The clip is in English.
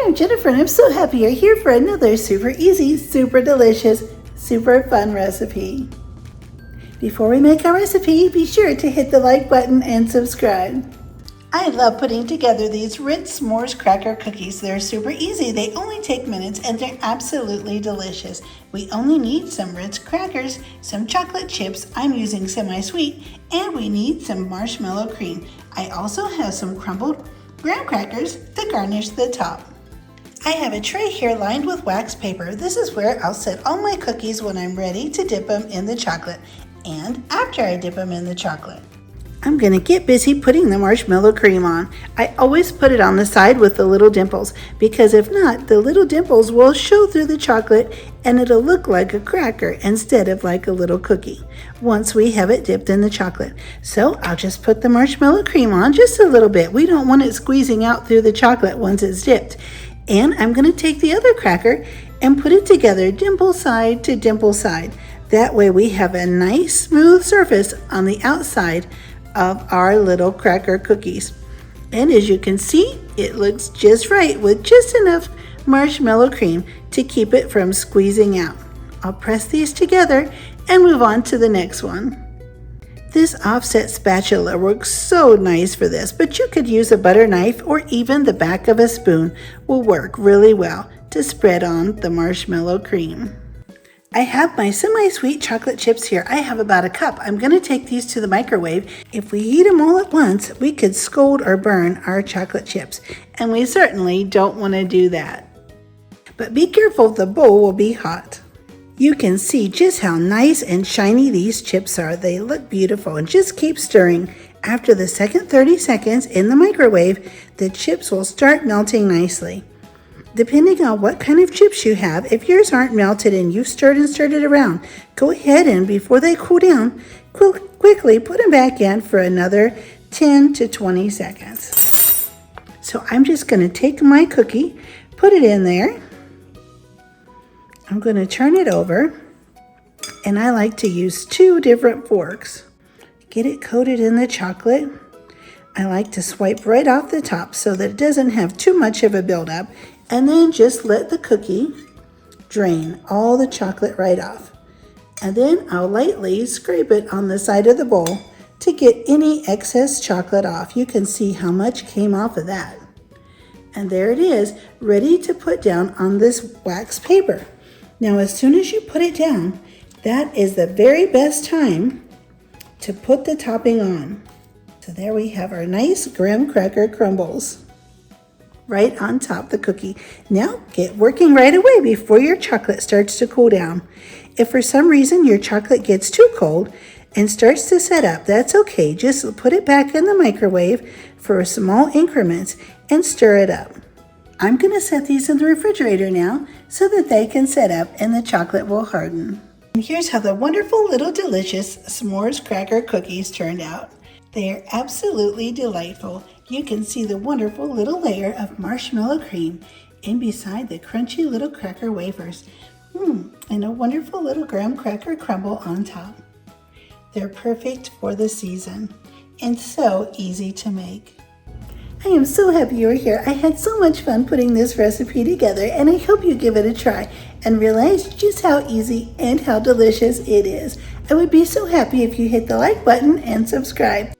Hi, I'm Jennifer and I'm so happy you're here for another super easy, super delicious, super fun recipe. Before we make our recipe, be sure to hit the like button and subscribe. I love putting together these Ritz S'mores cracker cookies. They're super easy. They only take minutes and they're absolutely delicious. We only need some Ritz crackers, some chocolate chips, I'm using semi-sweet, and we need some marshmallow cream. I also have some crumbled graham crackers to garnish the top. I have a tray here lined with wax paper. This is where I'll set all my cookies when I'm ready to dip them in the chocolate and after I dip them in the chocolate. I'm gonna get busy putting the marshmallow cream on. I always put it on the side with the little dimples because if not, the little dimples will show through the chocolate and it'll look like a cracker instead of like a little cookie once we have it dipped in the chocolate. So I'll just put the marshmallow cream on just a little bit. We don't want it squeezing out through the chocolate once it's dipped. And I'm gonna take the other cracker and put it together dimple side to dimple side. That way we have a nice smooth surface on the outside of our little cracker cookies. And as you can see, it looks just right with just enough marshmallow cream to keep it from squeezing out. I'll press these together and move on to the next one. This offset spatula works so nice for this, but you could use a butter knife or even the back of a spoon will work really well to spread on the marshmallow cream. I have my semi-sweet chocolate chips here. I have about a cup. I'm going to take these to the microwave. If we heat them all at once, we could scald or burn our chocolate chips, and we certainly don't want to do that. But be careful, the bowl will be hot. You can see just how nice and shiny these chips are. They look beautiful, and just keep stirring. After the second 30 seconds in the microwave, the chips will start melting nicely. Depending on what kind of chips you have, if yours aren't melted and you've stirred it around, go ahead and before they cool down, quickly put them back in for another 10 to 20 seconds. So I'm just going to take my cookie, put it in there. I'm going to turn it over, and I like to use 2 different forks. Get it coated in the chocolate. I like to swipe right off the top so that it doesn't have too much of a buildup. And then just let the cookie drain all the chocolate right off. And then I'll lightly scrape it on the side of the bowl to get any excess chocolate off. You can see how much came off of that. And there it is, ready to put down on this wax paper. Now, as soon as you put it down, that is the very best time to put the topping on. So there we have our nice graham cracker crumbles right on top of the cookie. Now get working right away before your chocolate starts to cool down. If for some reason your chocolate gets too cold and starts to set up, that's okay. Just put it back in the microwave for small increments and stir it up. I'm going to set these in the refrigerator now so that they can set up and the chocolate will harden. And here's how the wonderful little delicious s'mores cracker cookies turned out. They are absolutely delightful. You can see the wonderful little layer of marshmallow cream in beside the crunchy little cracker wafers. And a wonderful little graham cracker crumble on top. They're perfect for the season and so easy to make. I am so happy you're here. I had so much fun putting this recipe together, and I hope you give it a try and realize just how easy and how delicious it is. I would be so happy if you hit the like button and subscribe.